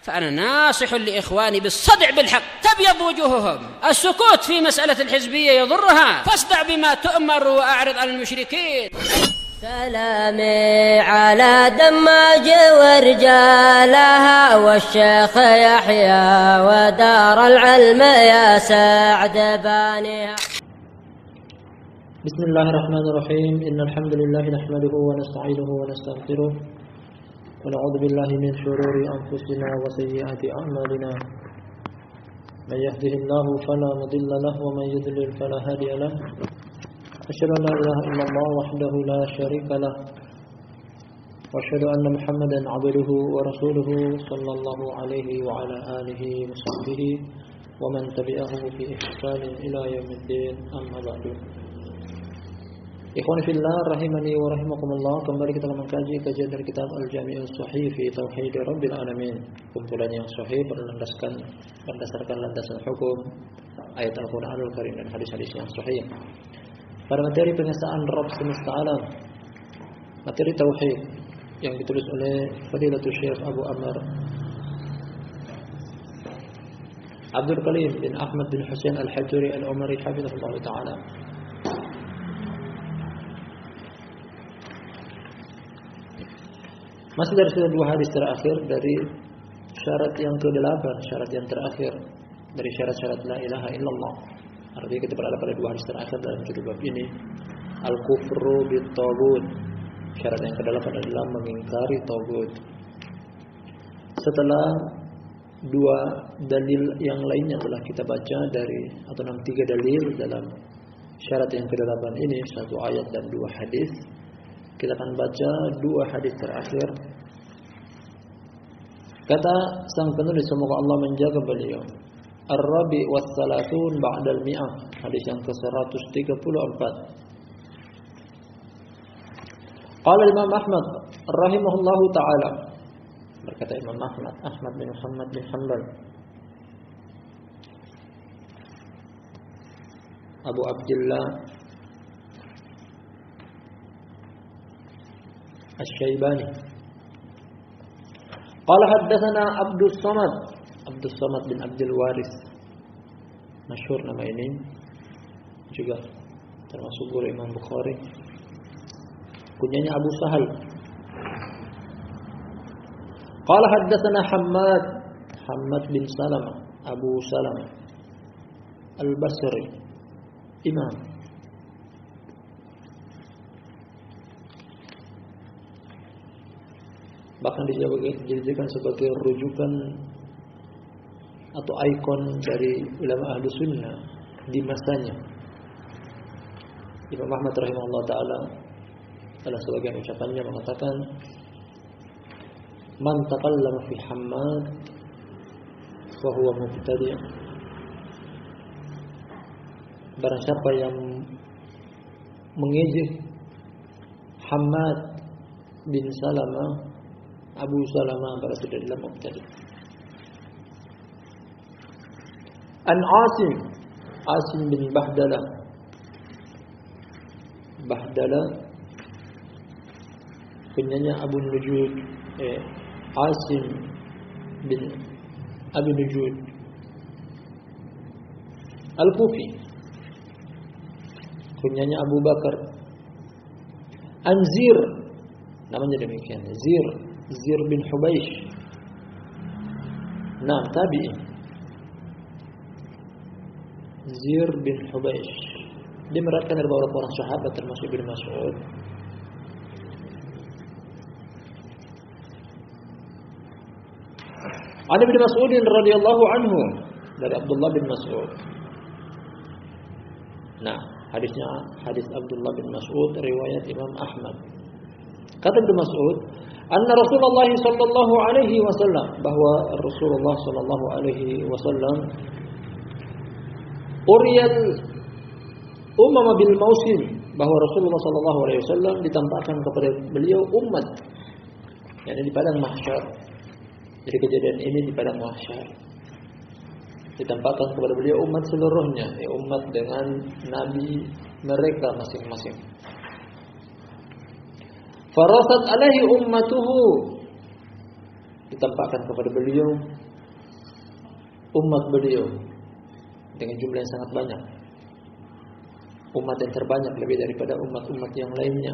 فأنا ناصح لإخواني بالصدع بالحق تبيض وجوههم. السكوت في مسألة الحزبية يضرها، فاصدع بما تؤمر وأعرض عن المشركين. سلامي على دماج ورجالها والشيخ يحيى ودار العلم يا سعد بانيها. بسم الله الرحمن الرحيم. إن الحمد لله نحمده ونستعينه ونستغفره ونعوذ بالله من شرور أنفسنا وسيئات أعمالنا. من يهده الله فلا مضل له ومن يضلل فلا هادي له. أشهد أن لا إله إلا الله وحده لا شريك له وأشهد أن محمدا عبده ورسوله صلى الله عليه وعلى آله وصحبه ومن تبعه في إحسان إلى يوم الدين. أما بعد. Ikhwan fillah rahimani wa rahimakumullah, kembali kita mengkaji kajian dari kitab Al-Jami'us Shahih fi Tauhid Rabbil Alamin. Kumpulan yang sahih berdasarkan landasan hukum ayat Al-Qur'anul Karim dan hadis-hadis yang sahih. Pada materi pengesaan Rabb semesta alam, materi tauhid yang ditulis oleh Fadilatul Syekh Abu Amr Abdul Karim bin Ahmad bin Husain Al-Hajuri Al-Umari hafizahullah taala. Masih dari dua hadis terakhir dari syarat yang ke-8, syarat yang terakhir dari syarat-syarat la ilaha illallah. Artinya kita berada pada dua hadis terakhir dalam judul bab ini, al-kufru bit-taghut. Syarat yang ke-8 adalah mengingkari taghut. Setelah dua dalil yang lainnya telah kita baca dari atau 3 dalil dalam syarat yang ke-8 ini, 1 ayat dan 2 hadis. Kita akan baca 2 hadis terakhir. Kata sang penulis, semoga Allah menjaga beliau, Ar-Rabi was-salatun ba'dal mi'ah, hadis yang ke-134. Qala Imam Ahmad rahimahullahu taala, berkata Imam Ahmad bin Muhammad bin Hanbal, Abu Abdullah Asy-Syaibani, qala haddatsana Abdus Samad bin Abdul Waris, masyhur nama ini, juga termasuk guru Imam Bukhari. Kunyanya Abu Sahal. Qala haddatsana Hammad bin Salamah, Abu Salamah Al-Basri, imam. Bahkan dijadikan sebagai rujukan atau ikon dari ulama ahlu sunnah di masanya. Imam Ahmad rahimahullah ta'ala dalam sebagian ucapannya mengatakan, man taqallama fi Hammad fahuwa mubtadi'. Barang siapa yang mengejek Hammad bin Salamah, Abu Salamah, berarti adalah mubtadi'. An Asim bin Bahdalah penyanyi Abu Nujud, Asim bin Abu Nujud Al-Kufi, kunyanya Abu Bakar. Anzir, namanya demikian, Zir bin Hubaish, nah tabi'in, Zir bin Hubaish. Dia meriwayatkan dari beberapa orang sahabat termasuk Ibnu Mas'ud. An Ibnu Mas'ud radhiyallahu anhu, dari Abdullah bin Mas'ud. Nah, hadisnya hadis Abdullah bin Mas'ud riwayat Imam Ahmad. Kata Ibnu Mas'ud, anna Rasulullah sallallahu alaihi wasallam, bahwa Rasulullah sallallahu alaihi wasallam uriyal umama bil mausim, bahwa Rasulullah sallallahu alaihi wasallam ditampakkan kepada beliau umat, yakni di padang mahsyar. Jadi kejadian ini di padang mahsyar ditampakkan kepada beliau umat seluruhnya, umat dengan nabi mereka masing-masing. Farasat alaihi ummatuhu, ditampakkan kepada beliau umat beliau dengan jumlah yang sangat banyak, umat yang terbanyak lebih daripada umat-umat yang lainnya.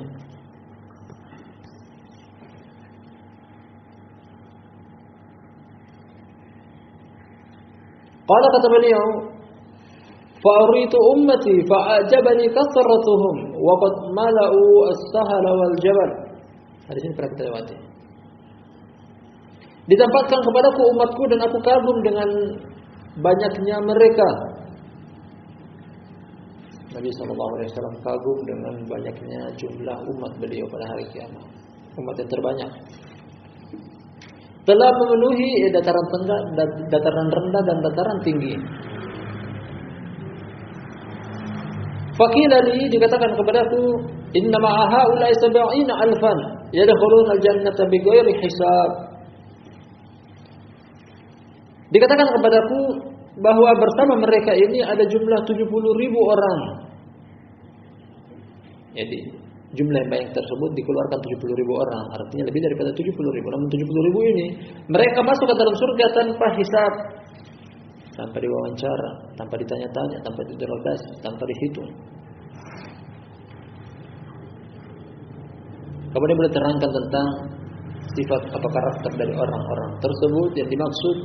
Qala, kata beliau, fa'uritu ummati fa'ajabani kasratuhum wa qad mala'u as-sahla wal jabal. Hadis ini pernah kita lewati. Ditampakkan kepadaku umatku dan aku kagum dengan banyaknya mereka. Nabi SAW kagum dengan banyaknya jumlah umat beliau pada hari kiamat. Umat yang terbanyak. Telah memenuhi dataran rendah dan dataran tinggi. Faqila li, dikatakan kepadaku, inna ma'aha ulai 70 alfan yadkhuluna al-jannata bighairi hisab. Dikatakan kepadaku bahwa bersama mereka ini ada jumlah 70.000 orang. Jadi jumlah yang banyak tersebut dikeluarkan 70.000 orang, artinya lebih daripada 70.000. Namun 70.000 ini mereka masuk ke dalam surga tanpa hisab, tanpa diwawancara, tanpa ditanya-tanya, tanpa diinterogasi, tanpa dihitung. Kemudian boleh terangkan tentang sifat atau karakter dari orang-orang tersebut yang dimaksud.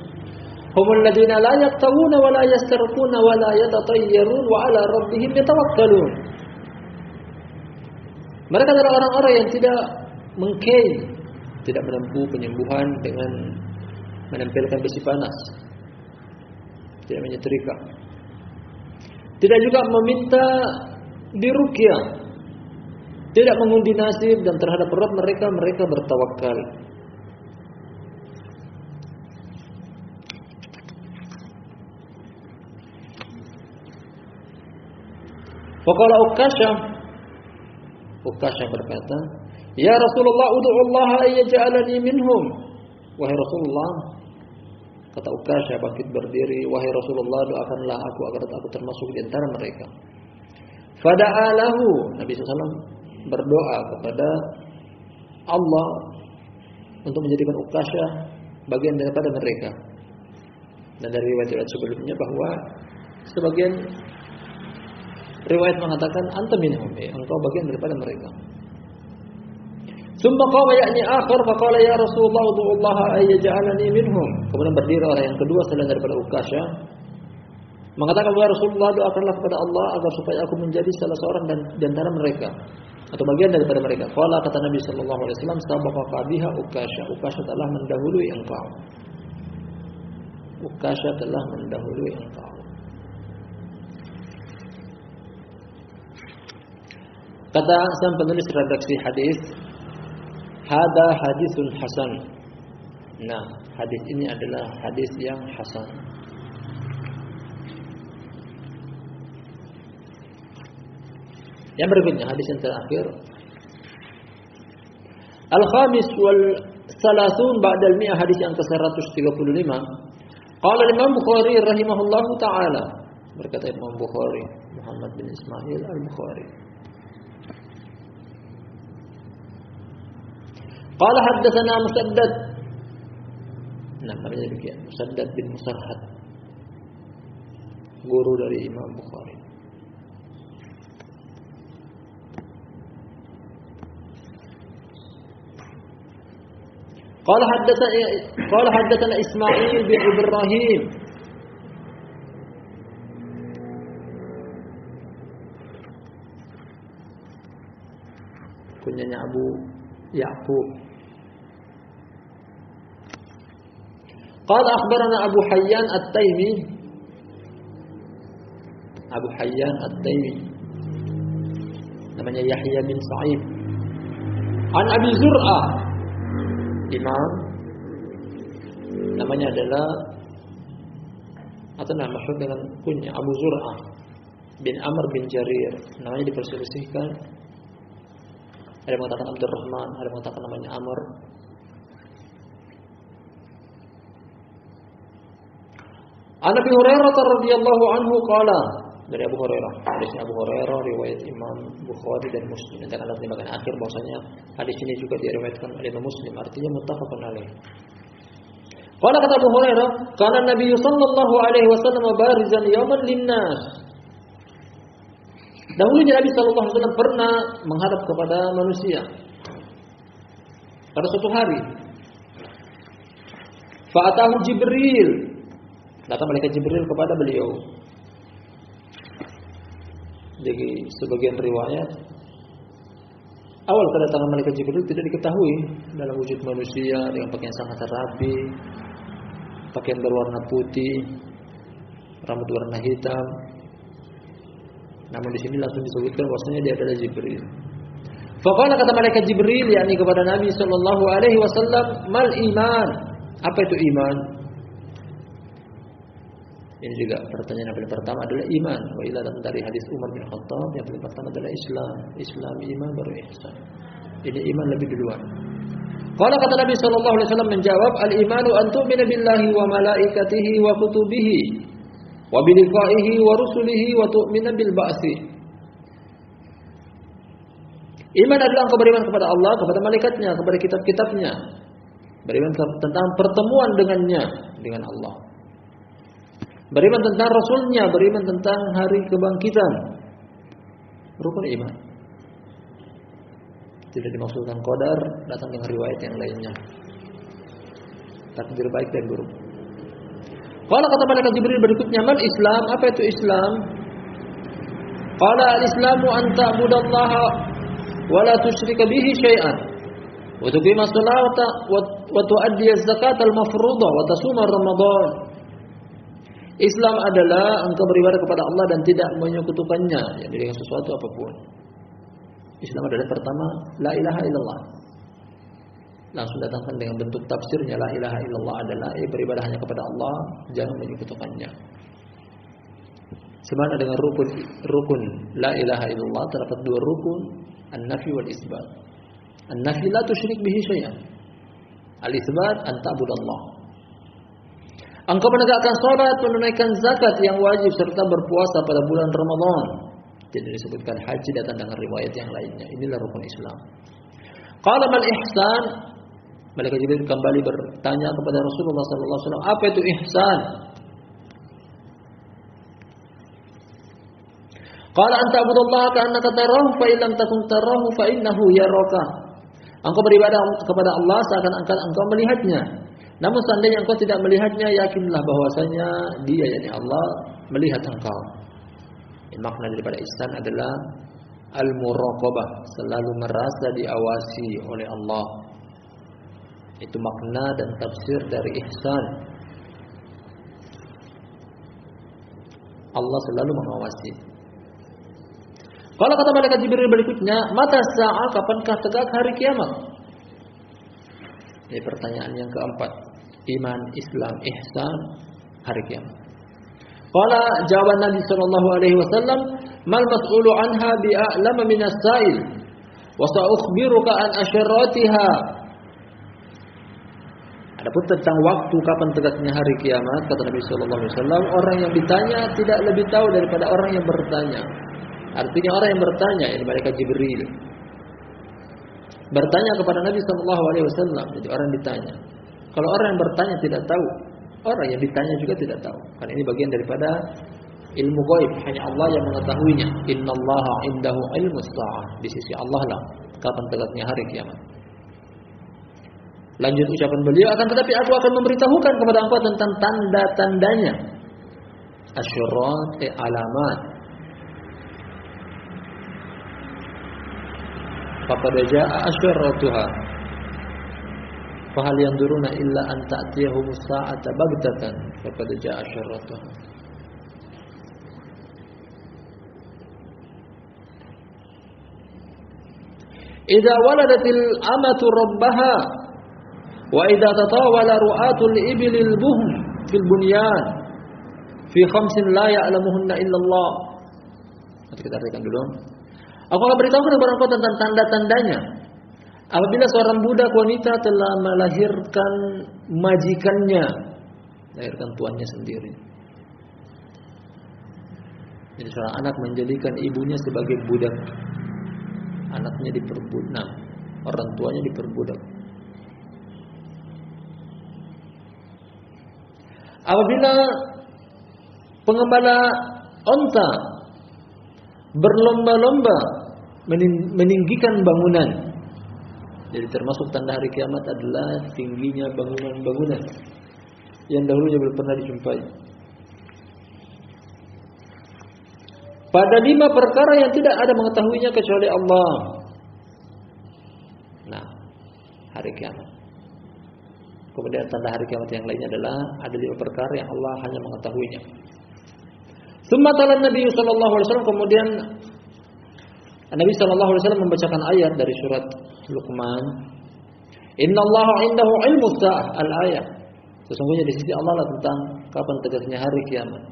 Humul ladzina la yaqtawuna wa la yastarquna wa la yatatayyarun wa 'ala rabbihim yatawakkalun. Mereka adalah orang-orang yang tidak mengklaim, tidak menempuh penyembuhan dengan menempelkan besi panas, tidak menyetrika, tidak juga meminta diruqyah, tidak mengundi nasib, dan terhadap Rabb mereka bertawakal. Faqala Ukasyah berkata, ya Rasulullah, ud'ullaha ayyaj'alani minhum. Wahai Rasulullah, kata Ukasyah bangkit berdiri, wahai Rasulullah, doakanlah aku agar aku termasuk di antara mereka. Fada'alahu, Nabi SAW berdoa kepada Allah untuk menjadikan Ukasyah bagian daripada mereka. Dan dari riwayat-riwayat sebelumnya bahwa sebagian riwayat mengatakan anta minhum, engkau bagian daripada mereka. Tsumma qama ya'ni akhar faqala ya Rasulullah ud'ullaha ayyaj'alani minhum. Kemudian berdiri orang yang kedua selain daripada Ukasyah, mengatakan, ya Rasulullah, doakanlah kepada Allah agar supaya aku menjadi salah seorang di antara mereka atau bagian daripada mereka. Qala, kata Nabi sallallahu alaihi wasallam, sabaqaka biha Ukasyah. Ukasyah telah mendahului engkau. Ukasyah telah mendahului engkau. Kata sang penulis redaksi hadis, hada hadisun hasan. Nah, hadis ini adalah hadis yang hasan. Yang berikutnya, hadis yang terakhir. Al-khamis wal salasun ba'dal mi'ah, hadis yang ke-135. Qala Imam Bukhari rahimahullahu taala, berkata Imam Bukhari, Muhammad bin Ismail Al-Bukhari. Qala haddatsana Musaddad. Nah, namanya demikian, Musaddad bin Musarhad, guru dari Imam Bukhari. Qala haddatsana Ismail bin Ibrahim. Kunyanya Abu Ya'qub. Qala akhbarana Abu Hayyan At-Taimi. Abu Hayyan At-Taimi namanya Yahya bin Sa'id. An Abi Zur'ah, imam, namanya adalah atau nama masyhur dengan kunya Abu Zur'ah bin Amr bin Jarir. Namanya diperselisihkan. Ada yang mengatakan Abdurrahman, ada yang mengatakan namanya Amr. An Abi Hurairah radhiyallahu anhu qala, dari Abu Hurairah, hadis Abu Hurairah riwayat Imam Bukhari dan Muslim. Nanti akan di bagian akhir bahwasanya hadis ini juga diriwayatkan oleh Imam Muslim, artinya muttafaqun alaih. Qala kata Abu Hurairah, kana Nabi sallallahu alaihi wasallam barizan yawman linnas. Dahulunya Nabi sallallahu alaihi wasallam pernah menghadap kepada manusia pada suatu hari. Fa'atahu Jibril. Datang malaikat Jibril kepada beliau. Jadi sebagian riwayat awal kedatangan malaikat Jibril tidak diketahui dalam wujud manusia dengan pakaian sangat rapi, pakaian berwarna putih, rambut warna hitam. Namun di sini langsung disebutkan bahwasanya dia adalah Jibril. Faqala kata malaikat Jibril yakni kepada Nabi sallallahu alaihi wasallam, "Mal iman?" Apa itu iman? Ini juga pertanyaan yang paling pertama adalah iman. Wa ila dari hadis Umar bin Khattab yang paling pertama adalah Islam. Islam, iman, baru ihsan. Ini iman lebih duluan. Qala kata Nabi sallallahu alaihi wasallam menjawab, "Al-imanu an tu'mina billahi wa malaikatihi wa kutubihi wa bi liqa'ihi wa rusulihi wa tu'mina bil ba'si." Iman adalah engkau beriman kepada Allah, kepada malaikatnya, kepada kitab-kitabnya. Beriman tentang pertemuan dengannya, dengan Allah. Beriman tentang Rasulnya, beriman tentang hari kebangkitan. Rukun iman. Tidak dimaksudkan qadar, datang dengan riwayat yang lainnya. Takdir baik dan buruk. Qala kata malaikat Jibril berikutnya, "Mal Islam?" Apa itu Islam? Qala al-Islamu an ta'budallaha wa la tusyrika bihi syai'an wa tuqima as-salata wa tu'addi az-zakata al-mafruḍah wa tasuma Ramadan. Islam adalah engkau beribadah kepada Allah dan tidak menyekutukannya dengan sesuatu apapun. Islam adalah pertama la ilaha illallah. Langsung datangkan dengan bentuk tafsirnya, la ilaha illallah adalah beribadah hanya kepada Allah, jangan menyekutukannya. Semana dengan rukun la ilaha illallah terdapat dua rukun, an-nafi wal isbat. An-nafi la tusyrik bihi syai'an. Al-isbat an ta'budallah. Engkau menegakkan salat, menunaikan zakat yang wajib serta berpuasa pada bulan Ramadan. Jadi disebutkan haji datang dengan riwayat yang lainnya. Inilah rukun Islam. Qala mal ihsan? Malaikat Jibril kembali bertanya kepada Rasulullah sallallahu alaihi wasallam, apa itu ihsan? Qala anta abudallaha ka'annaka tarahu fa in lam takun tarahu fa innahu yaraka. Engkau beribadah kepada Allah seakan-akan engkau melihatnya. Namun seandainya engkau tidak melihatnya, yakinlah bahwasanya Dia yakni Allah melihat engkau. Makna daripada ihsan adalah al-muraqabah, selalu merasa diawasi oleh Allah. Itu makna dan tafsir dari ihsan. Allah selalu mengawasi. Kalau kata malaikat Jibril berikutnya, mata sa'ah, kapankah tegak hari kiamat? Ini pertanyaan yang keempat. Iman, Islam, ihsan, hari kiamat. Qala jawab Nabi sallallahu alaihi wasallam, mal mas'ulu anha bi'a'lama minas sa'il wa sa'ukhbiruka an asyaratiha. Adapun tentang waktu kapan tegaknya hari kiamat, kata Nabi sallallahu alaihi wasallam, orang yang ditanya tidak lebih tahu daripada orang yang bertanya. Artinya orang yang bertanya, ini malaikat Jibril, bertanya kepada Nabi sallallahu alaihi wasallam. Jadi orang ditanya. Kalau orang yang bertanya tidak tahu, orang yang ditanya juga tidak tahu. Karena ini bagian daripada ilmu gaib, hanya Allah yang mengetahuinya. Innallaha indahu ilmus sa'ah. Di sisi Allah lah kapan tegaknya hari kiamat. Lanjut ucapan beliau, akan tetapi aku akan memberitahukan kepada engkau tentang tanda-tandanya. Asyurat, alamat. Faqad jaa'a asyaratuha. Fahal yanzuruna illa an ta'tiyahumus sa'ata baghtatan. Faqad jaa'a asyaratuha. Idza waladatil amatu rabbaha wa idza tatawala ru'atul ibilil buhm fil bunyan fi khamsin la ya'lamuhunna illallah. Nanti kita artikan dulu. Aku akan beritahukan kepada engkau tentang tanda-tandanya. Apabila seorang budak wanita telah melahirkan majikannya, melahirkan tuannya sendiri. Jadi seorang anak menjadikan ibunya sebagai budak. Anaknya diperbudak, orang tuanya diperbudak. Apabila pengembala onta berlomba-lomba meninggikan bangunan, jadi termasuk tanda hari kiamat adalah tingginya bangunan-bangunan yang dahulunya belum pernah dijumpai. Pada 5 perkara yang tidak ada mengetahuinya kecuali Allah. Nah, hari kiamat. Kemudian tanda hari kiamat yang lainnya adalah ada 5 perkara yang Allah hanya mengetahuinya. Tsumma tala Nabi sallallahu alaihi wasallam, kemudian Nabi sallallahu alaihi wasallam membacakan ayat dari surat Luqman. Innallaha 'indahu 'ilmus sa'ah, al-ayat. Sesungguhnya di sisi Allah lah tentang kapan tegaknya hari kiamat.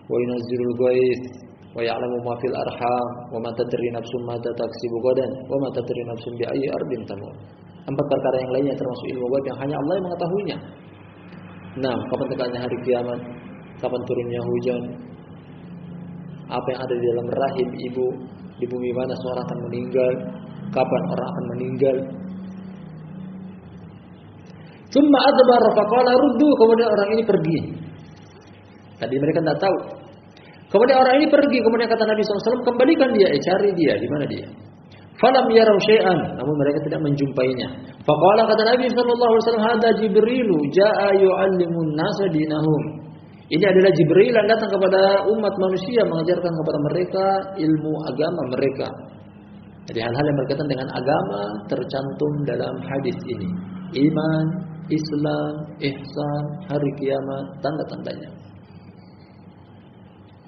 Wa yunazzilul ghaits wa ya'lamu ma fil arham wa ma tadri nafsun ma taksibu ghadan wa ma tadri nafsun bi ayyi ardin tamut. 4 perkara yang lainnya termasuk ilmu ghaib yang hanya Allah yang mengetahuinya. Nah, kapan tegaknya hari kiamat, kapan turunnya hujan, apa yang ada di dalam rahim ibu, di bumi mana seorang akan meninggal, kapan orang akan meninggal. Tsumma adbara faqala ruddu, kemudian orang ini pergi. Tadi mereka tidak tahu. Kemudian orang ini pergi, kemudian kata Nabi SAW, kembalikan dia, cari dia, di mana dia? Falam yarau syai'an, namun mereka tidak menjumpainya. Faqala, kata Nabi SAW, hada Jibrilu ja'a yu'allimun nasa dinahum. Ini adalah Jibril yang datang kepada umat manusia mengajarkan kepada mereka ilmu agama mereka. Jadi hal-hal yang berkaitan dengan agama tercantum dalam hadis ini. Iman, Islam, ihsan, hari kiamat, tanda-tandanya.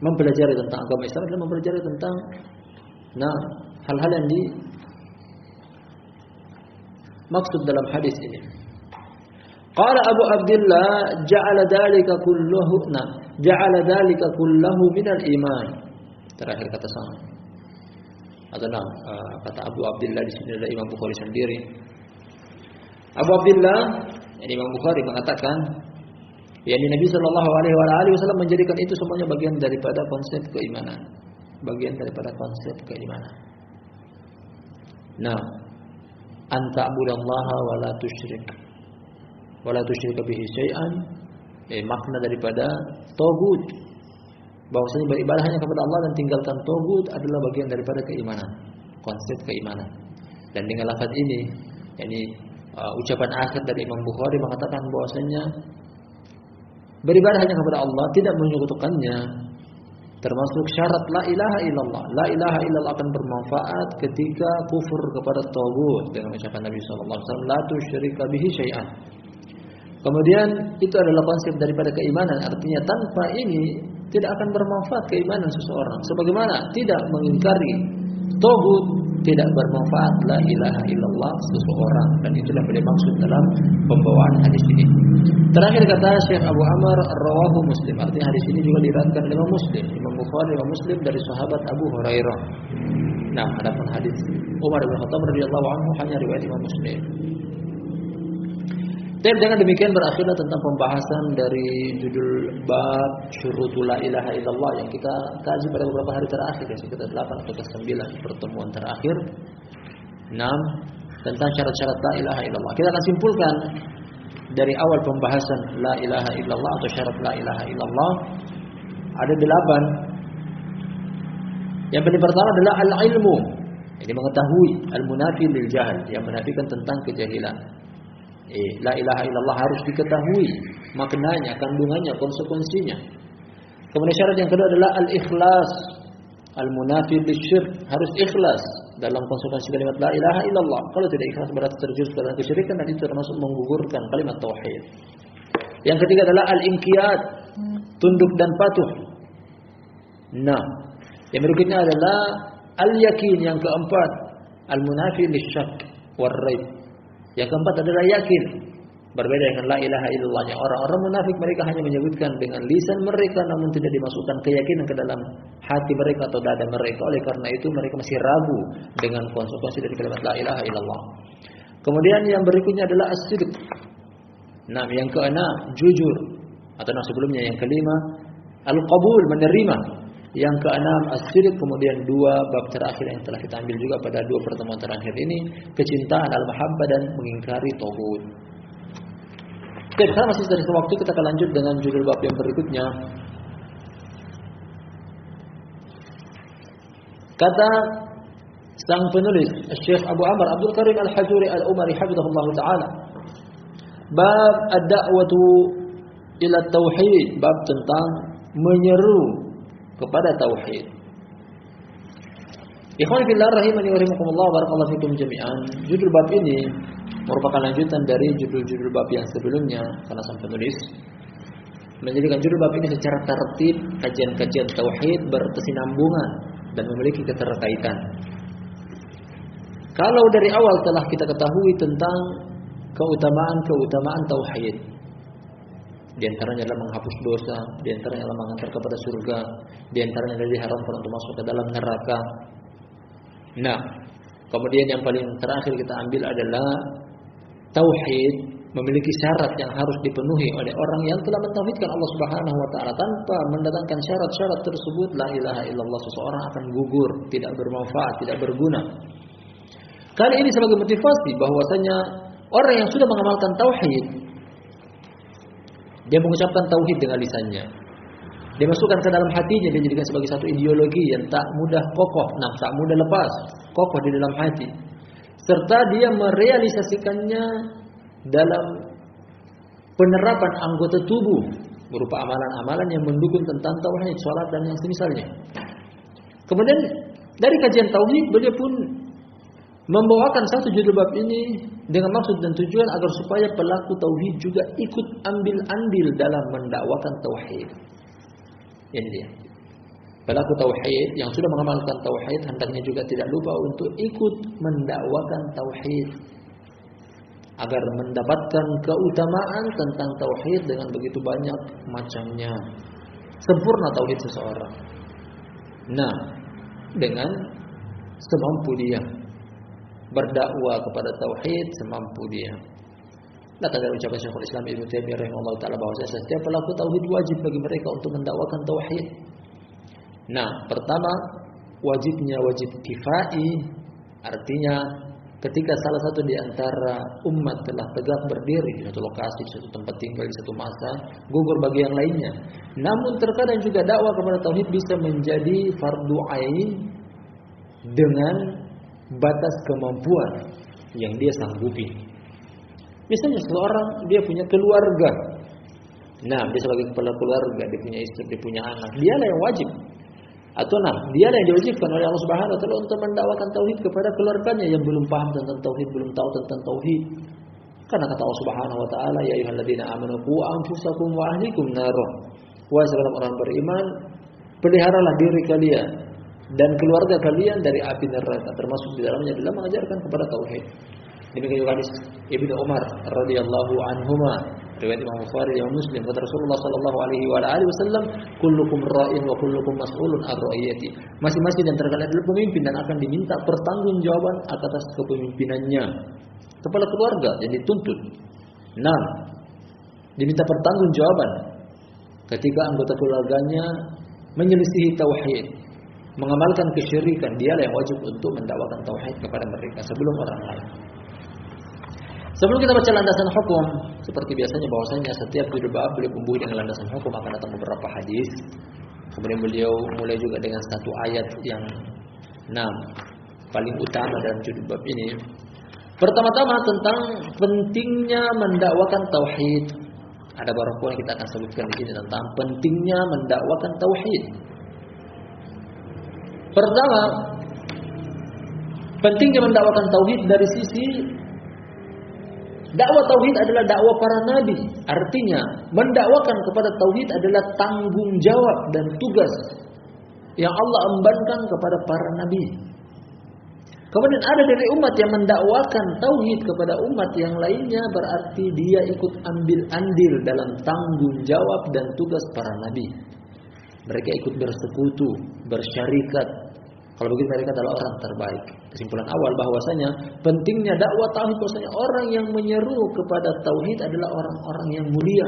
Mempelajari tentang agama Islam adalah mempelajari tentang hal-hal yang dimaksud dalam hadis ini. Qala Abu Abdullah ja'ala dzalika kullahu minal iman. Terakhir kata sama. Atau kata Abu Abdullah di sini adalah Imam Bukhari sendiri. Abu Abdullah, Imam Bukhari mengatakan, yakni Nabi sallallahu alaihi wasallam menjadikan itu semuanya bagian daripada konsep keimanan. Bagian daripada konsep keimanan. Nah, anta abudallaha wa la tusyrik bihi syai'an, makna daripada tagut, bahwasanya beribadah hanya kepada Allah dan tinggalkan tagut adalah bagian daripada keimanan, konsep keimanan. Dan dengan lafaz ini, yakni ucapan akhir dari Imam Bukhari mengatakan bahwasanya beribadah hanya kepada Allah, tidak menyekutukannya, termasuk syarat la ilaha illallah. La ilaha illallah akan bermanfaat ketika kufur kepada tagut dengan ucapan Nabi sallallahu alaihi wasallam la tusyrika bihi syai'an. Kemudian itu adalah konsep daripada keimanan, artinya tanpa ini tidak akan bermanfaat keimanan seseorang. Sebagaimana tidak mengingkari tagut tidak bermanfaat la ilaha illallah seseorang, dan itulah yang dimaksud dalam pembawaan hadis ini. Terakhir kata Syekh Abu Amr rawahu Muslim, artinya hadis ini juga diriwayatkan oleh Muslim, Imam Bukhari dan Muslim dari sahabat Abu Hurairah. Nah, adapun hadis Umar bin Khattab radhiyallahu anhu hanya riwayat Imam Muslim. Dan dengan demikian berakhirlah tentang pembahasan dari judul bab syurutul la ilaha illallah yang kita kaji pada beberapa hari terakhir, ya, sekitar 8 atau 9 pertemuan terakhir. 6 tentang syarat-syarat la ilaha illallah. Kita akan simpulkan dari awal pembahasan la ilaha illallah atau syarat la ilaha illallah ada 8. Yang paling pertama adalah al-ilmu. Ini mengetahui, al-munafi lil jahl, yang menafikan tentang kejahilan. La ilaha illallah harus diketahui maknanya, kandungannya, konsekuensinya. Kemudian syarat yang kedua adalah al-ikhlas, al-munafi lisyirk, harus ikhlas dalam konsekuensi kalimat la ilaha illallah. Kalau tidak ikhlas berarti terjerumus ke dalam kesyirikan, dan itu termasuk menggugurkan kalimat tauhid. Yang ketiga adalah al-inqiyad, tunduk dan patuh. Nah, yang berikutnya adalah al-yakin, yang keempat al-munafi lisyak war-raib. Yang keempat adalah yakin. Berbeda dengan la ilaha illallahnya orang-orang munafik, mereka hanya menyebutkan dengan lisan mereka namun tidak dimasukkan keyakinan ke dalam hati mereka atau dada mereka. Oleh karena itu mereka masih ragu dengan konsekuensi dari kalimat la ilaha illallah. Kemudian yang berikutnya adalah as-sidq. Nah, yang keenam jujur, atau sebelumnya yang kelima al-qabul, menerima. Yang keenam as-sidq. Kemudian 2 bab terakhir yang telah kita ambil juga pada 2 pertemuan terakhir ini, kecintaan, al-mahabbah, dan mengingkari tagut. Oke, sekarang masih dari waktu, kita akan lanjut dengan judul bab yang berikutnya. Kata sang penulis Syekh Abu Amr Abdul Karim Al-Hajuri Al-Umari hafizahullah taala, bab ad-da'watu ila tauhid, bab tentang menyeru kepada tauhid. Ikhwan fillah rahimani wa rahimakumullah, barakallahu fikum jami'an. Judul bab ini merupakan lanjutan dari judul-judul bab yang sebelumnya, karena sang penulis menjadikan judul bab ini secara tertib kajian-kajian tauhid berkesinambungan dan memiliki keterkaitan. Kalau dari awal telah kita ketahui tentang keutamaan tauhid, di antaranya adalah menghapus dosa, di antaranya adalah mengantar kepada surga, di antaranya adalah diharamkan untuk masuk ke dalam neraka. Nah, kemudian yang paling terakhir kita ambil adalah tauhid memiliki syarat yang harus dipenuhi oleh orang yang telah mentauhidkan Allah Subhanahu wa taala. Tanpa mendatangkan syarat-syarat tersebut, la ilaha illallah, seseorang akan gugur, tidak bermanfaat, tidak berguna. Kali ini sebagai motivasi bahwasanya orang yang sudah mengamalkan tauhid, dia mengucapkan tauhid dengan lisannya, dia masukkan ke dalam hatinya, dia jadikan sebagai satu ideologi yang tak mudah kokoh, tak mudah lepas, kokoh di dalam hati, serta dia merealisasikannya dalam penerapan anggota tubuh berupa amalan-amalan yang mendukung tentang tauhid, salat dan yang semisalnya. Kemudian dari kajian tauhid, beliau pun membawakan satu judul bab ini dengan maksud dan tujuan agar supaya pelaku tauhid juga ikut ambil andil dalam mendakwakan tauhid. Ini dia. Pelaku tauhid yang sudah mengamalkan tauhid hendaknya juga tidak lupa untuk ikut mendakwakan tauhid agar mendapatkan keutamaan tentang tauhid dengan begitu banyak macamnya. Sempurna tauhid seseorang. Nah, dengan semampu dia berdakwah kepada tauhid semampu dia. Datang dari ucapan Syekhul Islam Ibnu Taimiyah rahimahullah taala bahwa setiap pelaku tauhid wajib bagi mereka untuk mendakwakan tauhid. Nah, pertama wajibnya wajib kifai, artinya ketika salah satu di antara umat telah tegak berdiri di satu lokasi, di satu tempat tinggal, di satu masa, gugur bagi yang lainnya. Namun terkadang juga dakwah kepada tauhid bisa menjadi fardu ain dengan batas kemampuan yang dia sanggupi. Misalnya seseorang dia punya keluarga. Nah, dia sebagai kepala keluarga, dia punya istri, dia punya anak, dialah yang wajib. Atau dialah yang diwajibkan oleh Allah Subhanahu wa taala untuk mendakwakan tauhid kepada keluarganya yang belum paham tentang tauhid, belum tahu tentang tauhid. Karena kata Allah Subhanahu wa taala, ya ayyuhalladzina amanu qu anfusakum wa ahlikum nar. Wahai orang beriman, peliharalah diri kalian dan keluarga kalian dari api neraka, termasuk di dalamnya adalah mengajarkan kepada tauhid. Demikian juga hadis Ibnu Umar radhiyallahu anhuma, riwayat Imam Bukhari dan Muslim, kata Rasulullah sallallahu alaihi wasallam, kullukum ra'in wa kullukum mas'ulun an ra'iyati. Masing-masing di antara kalian adalah pemimpin dan akan diminta pertanggungjawaban atas kepemimpinannya. Kepala keluarga yang dituntut. 6. Diminta pertanggungjawaban ketika anggota keluarganya menyelisihi tauhid, mengamalkan kesyirikan, dialah yang wajib untuk mendakwakan tauhid kepada mereka sebelum orang lain. Sebelum kita baca landasan hukum, seperti biasanya bahwasanya setiap judul bab beliau pembuih dengan landasan hukum, akan datang beberapa hadis. Kemudian beliau mulai juga dengan satu ayat yang paling utama dalam judul bab ini. Pertama-tama tentang pentingnya mendakwakan tauhid. Ada beberapa poin kita akan sebutkan di sini tentang pentingnya mendakwakan tauhid. Pertama, pentingnya mendakwakan tauhid dari sisi dakwah tauhid adalah dakwah para nabi. Artinya, mendakwakan kepada tauhid adalah tanggung jawab dan tugas yang Allah embankan kepada para nabi. Kemudian ada dari umat yang mendakwakan tauhid kepada umat yang lainnya, berarti dia ikut ambil andil dalam tanggung jawab dan tugas para nabi. Mereka ikut bersekutu, bersyarikat. Kalau begitu mereka adalah orang terbaik. Kesimpulan awal bahwasanya pentingnya dakwah tauhid, bahwasanya orang yang menyeru kepada tauhid adalah orang-orang yang mulia,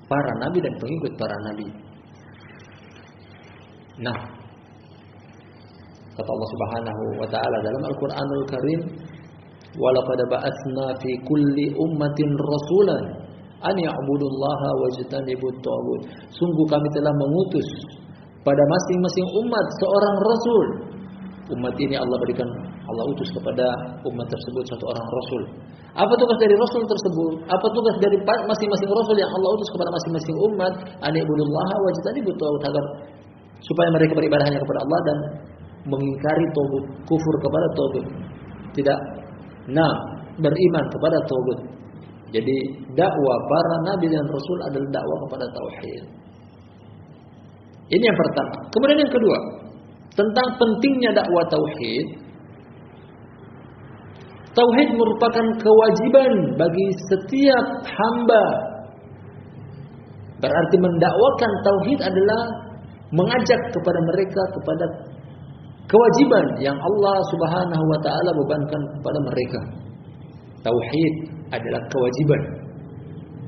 para nabi dan pengikut para nabi. Nah, kata Allah Subhanahu wa taala dalam Al-Qur'anul Karim, "Wa laqad ba'atsna fi kulli ummatin rasulan an ya'budullaha wajtanibut taghut. Sungguh kami telah mengutus pada masing-masing umat seorang rasul. Umat ini Allah utus kepada umat tersebut satu orang rasul. Apa tugas dari rasul tersebut? Apa tugas dari masing-masing rasul yang Allah utus kepada masing-masing umat? An ya'budullaha wajtanibut taghut, agar supaya mereka beribadah hanya kepada Allah dan mengingkari taghut, kufur kepada taghut. Tidak beriman kepada taghut. Jadi dakwah para nabi dan rasul adalah dakwah kepada tauhid. Ini yang pertama. Kemudian yang kedua, tentang pentingnya dakwah tauhid. Tauhid merupakan kewajiban bagi setiap hamba. Berarti mendakwakan tauhid adalah mengajak kepada mereka kepada kewajiban yang Allah Subhanahu wa taala bebankan kepada mereka. Tauhid adalah kewajiban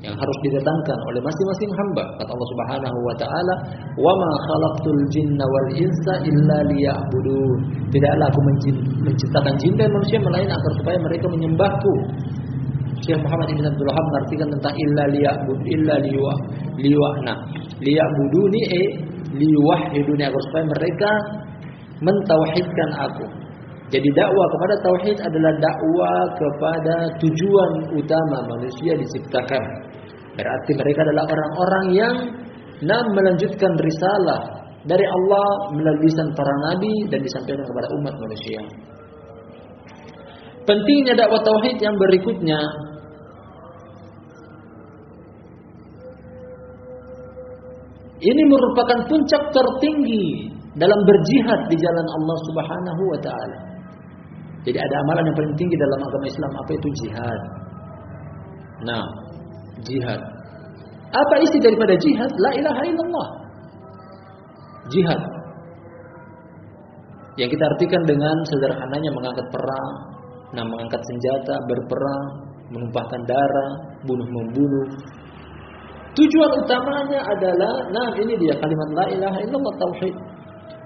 yang harus didatangkan oleh masing-masing hamba. Kata Allah Subhanahu wa taala, "Wa ma khalaqtul jinna wal insa illa liya'budun." Tidaklah aku menciptakan jin dan manusia melainkan agar supaya mereka menyembahku. Syekh Muhammad Ibn Abdul Wahhab mengartikan tentang illa liya'bud, illa liwa'na. Liya'buduni liwahiduni, agar supaya mereka mentauhidkan aku. Jadi dakwah kepada tauhid adalah dakwah kepada tujuan utama manusia diciptakan. Berarti mereka adalah orang-orang yang melanjutkan risalah dari Allah melalui lisan para nabi dan disampaikan kepada umat manusia. Pentingnya dakwah tauhid yang berikutnya, ini merupakan puncak tertinggi dalam berjihad di jalan Allah Subhanahu wa taala. Jadi ada amalan yang paling tinggi dalam agama Islam, apa itu jihad. Nah, jihad. Apa isi daripada jihad? La ilaha illallah. Jihad yang kita artikan dengan sederhananya mengangkat perang, mengangkat senjata, berperang, menumpahkan darah, bunuh-membunuh. Tujuan utamanya adalah, ini dia kalimat la ilaha illallah, tauhid.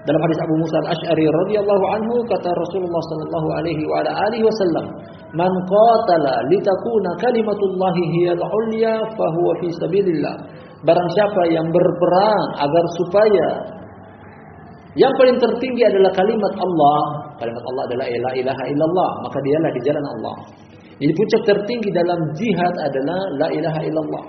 Dalam hadis Abu Musa al-Asy'ari radhiyallahu anhu, kata Rasulullah sallallahu alaihi wa alihi wasallam, "Man qatala litakuna kalimatullahi hiyal ulya fa huwa fi sabilillah." Barang siapa yang berperang agar supaya yang paling tertinggi adalah kalimat Allah adalah la ilaha illallah, maka dialah di jalan Allah. Jadi puncak tertinggi dalam jihad adalah la ilaha illallah.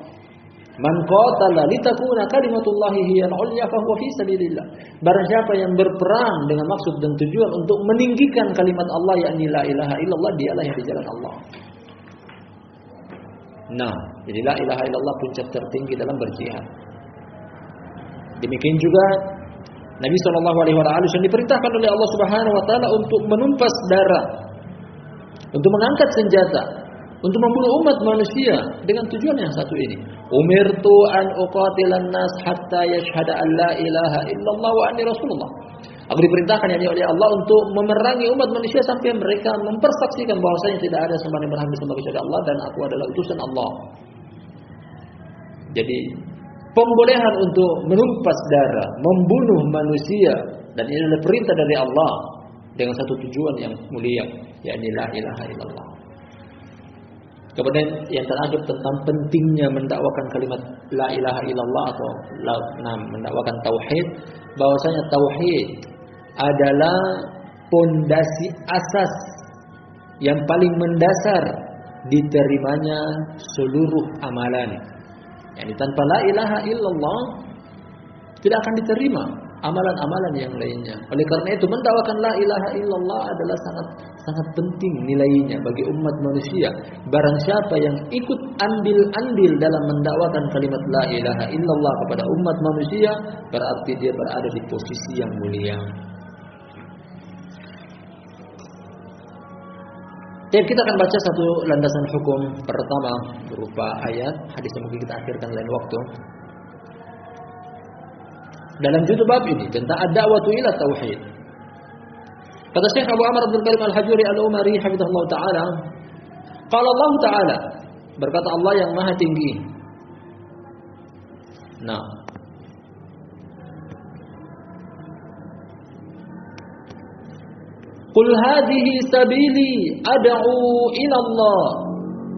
Man qatala litakuna kalimatullahi hiyal ulya fa huwa fi sabilillah. Barang siapa yang berperang dengan maksud dan tujuan untuk meninggikan kalimat Allah, yakni la ilaha illallah, dialah yang di jalan Allah. Jadi la ilaha illallah puncak tertinggi dalam berjihad. Demikian juga Nabi sallallahu alaihi wasallam diperintahkan oleh Allah Subhanahu wa taala untuk menumpas darah, untuk mengangkat senjata, untuk membunuh umat manusia dengan tujuan yang satu ini. Umirtu an uqatilan nas hatta yashhada an la ilaha illallah wa anni rasulullah. Aku diperintahkan oleh Allah untuk memerangi umat manusia sampai mereka mempersaksikan bahwasanya tidak ada sembahan yang berhak disembah kecuali Allah dan aku adalah utusan Allah. Jadi pembolehan untuk menumpas darah, membunuh manusia, dan ini adalah perintah dari Allah dengan satu tujuan yang mulia, yakni la ilaha illallah. Kemudian yang terakhir tentang pentingnya mendakwakan kalimat la ilaha illallah atau mendakwakan tauhid, bahwasanya tauhid adalah pondasi asas yang paling mendasar diterimanya seluruh amalan. Yani tanpa la ilaha illallah tidak akan diterima amalan-amalan yang lainnya. Oleh karena itu mendakwakan la ilaha illallah adalah sangat penting nilainya bagi umat manusia. Barang siapa yang ikut andil dalam mendakwakan kalimat la ilaha illallah kepada umat manusia, berarti dia berada di posisi yang mulia. Dan kita akan baca satu landasan hukum pertama berupa ayat, hadis yang mungkin kita akhirkan lain waktu. Dalam judul bab ini tentang ad-da'watu ila tauhid. Kata Syekh Abu Amr Abdul Karim Al-Hajuri Al-Umari hafizahullah taala, qala Allah taala, berkata Allah yang Maha Tinggi. Qul hadhihi sabili ad'u ila Allah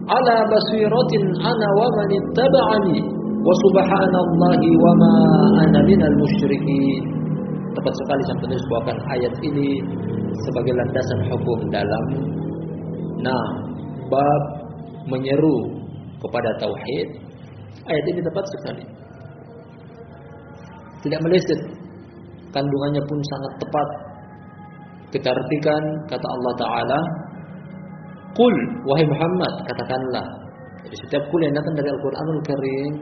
ala basiratin ana wa man ittaba'ani wa subhanallahi wa ma ana minal musyrikin. Tepat sekali sang penulis bawakan ayat ini sebagai landasan hukum dalam bab menyeru kepada tauhid. Ayat ini tepat sekali, tidak meleset, kandungannya pun sangat tepat. Kita artikan kata Allah Ta'ala, Qul, wahai Muhammad, katakanlah. Jadi setiap qul yang datang dari Al-Quranul Karim,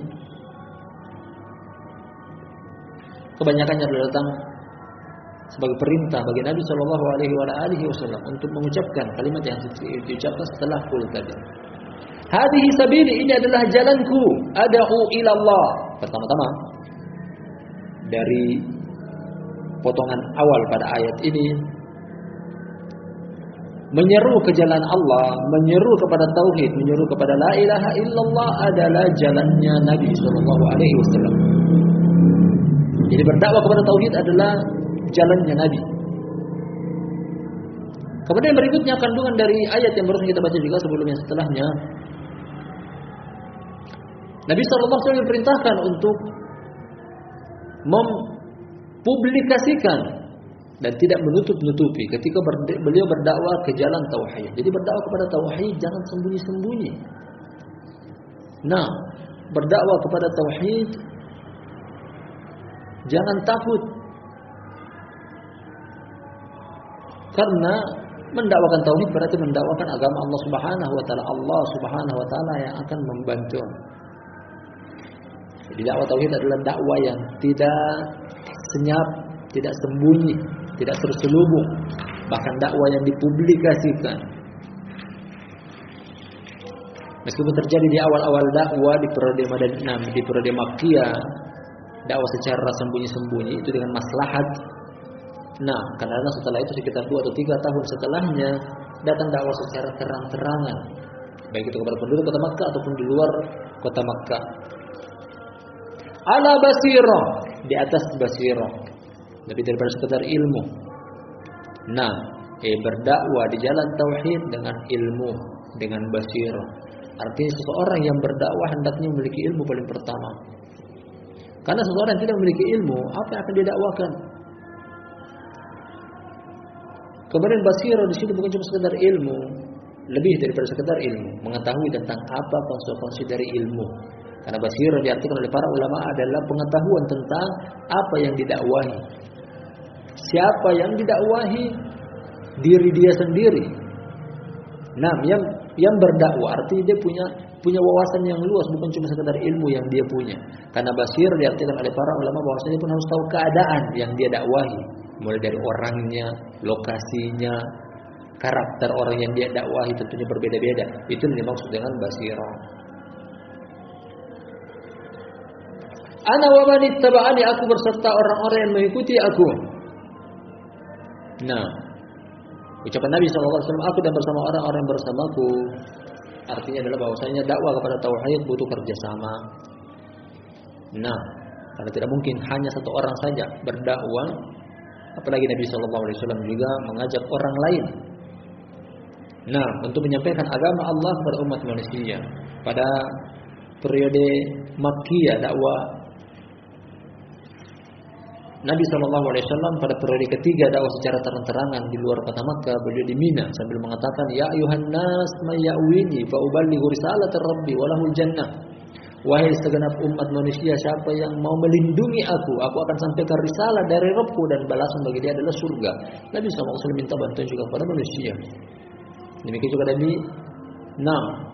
kebanyakannya adalah datang sebagai perintah bagi Nabi Shallallahu Alaihi Wasallam untuk mengucapkan kalimat yang diucapkan setelah qul tadi. Hadhihi sabili, ini adalah jalanku, ad'u ila Allah. Pertama-tama dari potongan awal pada ayat ini, menyeru ke jalan Allah, menyeru kepada tauhid, menyeru kepada la ilaha illallah adalah jalannya Nabi Shallallahu Alaihi Wasallam. Jadi berdakwah kepada tauhid adalah jalannya Nabi. Kemudian berikutnya kandungan dari ayat yang baru kita baca juga sebelumnya setelahnya, Nabi Shallallahu Alaihi Wasallam diperintahkan untuk mempublikasikan dan tidak menutup-nutupi ketika beliau berdakwah ke jalan tauhid. Jadi berdakwah kepada tauhid jangan sembunyi-sembunyi. Berdakwah kepada tauhid jangan takut. Karena mendakwakan tauhid berarti mendakwakan agama Allah Subhanahu wa taala. Allah Subhanahu wa taala yang akan membantu. Jadi dakwah tauhid adalah dakwah yang tidak senyap, tidak sembunyi, tidak terselubung, bahkan dakwah yang dipublikasikan. Meskipun terjadi di awal-awal dakwah di periode Madinah, di periode Makkiyah, dakwah secara sembunyi-sembunyi itu dengan maslahat. Karena setelah itu sekitar 2 atau 3 tahun setelahnya datang dakwah secara terang-terangan, baik itu kepada penduduk kota Makkah ataupun di luar kota Makkah. Ala basirah, di atas basirah, lebih daripada sekedar ilmu. Berdakwah di jalan tauhid dengan ilmu, dengan basirah. Artinya seseorang yang berdakwah hendaknya memiliki ilmu paling pertama. Karena seseorang yang tidak memiliki ilmu, apa yang akan didakwakan? Kemudian basirah di sini bukan cuma sekedar ilmu, lebih daripada sekedar ilmu, mengetahui tentang apa konsekuensi dari ilmu. Karena basirah diartikan oleh para ulama adalah pengetahuan tentang apa yang didakwahi. Siapa yang didakwahi? Diri dia sendiri. Yang berdakwah artinya dia punya wawasan yang luas, bukan cuma sekedar ilmu yang dia punya. Karena basirah diartikan oleh para ulama bahwasanya dia pun harus tahu keadaan yang dia dakwahi, mulai dari orangnya, lokasinya, karakter orang yang dia dakwahi tentunya berbeda-beda. Itu yang dimaksud dengan basirah. Ana wa man ittaba'ani, aku berserta orang-orang yang mengikuti aku. Ucapan Nabi SAW, aku dan bersama orang-orang yang bersamaku, artinya adalah bahwasanya dakwah kepada tauhid butuh kerjasama. Karena tidak mungkin hanya satu orang saja berdakwah, apalagi Nabi SAW juga mengajak orang lain. Untuk menyampaikan agama Allah kepada umat manusia. Pada periode Makkiyah dakwah Nabi SAW pada periode ketiga dakwah secara terang-terangan di luar kota Makkah, beliau di Mina sambil mengatakan, Ya ayuhan nas may ya'wini fa uballighu risalata rabbi wa lahul jannah. Wahai segenap umat manusia, siapa yang mau melindungi aku akan sampaikan risalah dari Rabbku dan balasan bagi dia adalah surga. Nabi SAW minta bantuan juga kepada manusia. Demikian juga Nabi.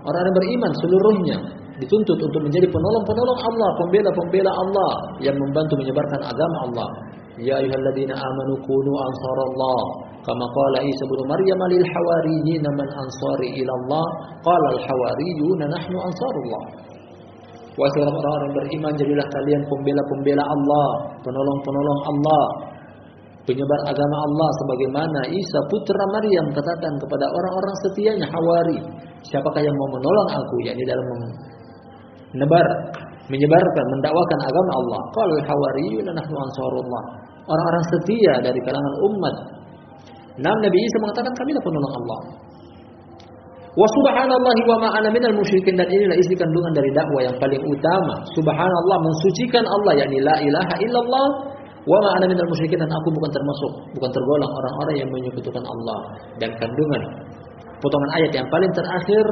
Orang yang beriman seluruhnya dituntut untuk menjadi penolong-penolong Allah, pembela-pembela Allah yang membantu menyebarkan agama Allah. Ya ayyuhalladzina amanu kunu ansarallah kama qala Isa ibnu Maryam lil hawariyyin man ansari ila Allah qala al hawariyun nahnu ansarullah. Wahai orang-orang yang beriman, jadilah kalian pembela-pembela Allah, penolong-penolong Allah, penyebar agama Allah, sebagaimana Isa putra Maryam katakan kepada orang-orang setianya Hawari, siapakah yang mau menolong aku, yakni dalam menyebarkan, mendakwakan agama Allah. Qala al-hawariyun nahnu ansarullah. Orang-orang setia dari kalangan umat. Nabi Isa mengatakan kamilah penolong Allah. Wa subhanallahi wa ma ana minal musyrikin, dan inilah isi kandungan dari dakwah yang paling utama. Subhanallah, mensucikan Allah, yakni la ilaha illallah, wa ma ana minal musyrikin, dan aku bukan tergolong orang-orang yang menyekutukan Allah. Dan kandungan potongan ayat yang paling terakhir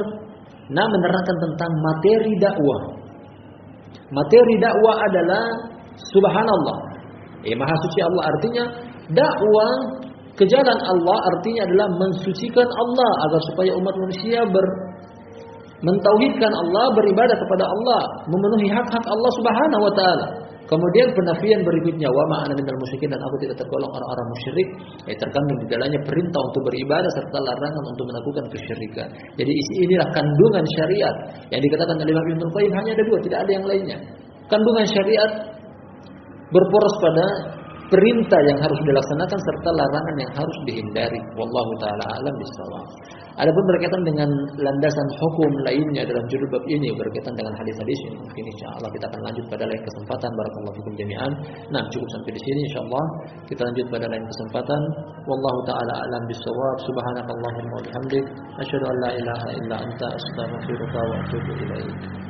menerangkan tentang materi dakwah. Materi dakwah adalah subhanallah. Maha suci Allah, artinya dakwah ke jalan Allah artinya adalah mensucikan Allah agar supaya umat manusia mentauhidkan Allah, beribadah kepada Allah, memenuhi hak-hak Allah Subhanahu wa taala. Kemudian penafian berikutnya, wa ma ana minal musyrikin, dan aku tidak tergolong orang-orang musyrik. Terkandung di dalamnya perintah untuk beribadah serta larangan untuk melakukan kesyirikan. Jadi inilah kandungan syariat yang dikatakan oleh Imam Ibnu Qayyim, hanya ada dua, tidak ada yang lainnya. Kandungan syariat berporos pada perintah yang harus dilaksanakan serta larangan yang harus dihindari. Wallahu taala alam bisawab. Adapun berkaitan dengan landasan hukum lainnya dalam judul bab ini berkaitan dengan hadis-hadis ini, mungkin insyaallah kita akan lanjut pada lain kesempatan. Barakallahu fikum jami'an. Nah, cukup sampai di sini insyaallah. Kita lanjut pada lain kesempatan. Wallahu taala alam bisawab. Subhanakallahumma wa bihamdik, asyhadu an la ilaha illa anta, astaghfiruka wa atubu ilaik.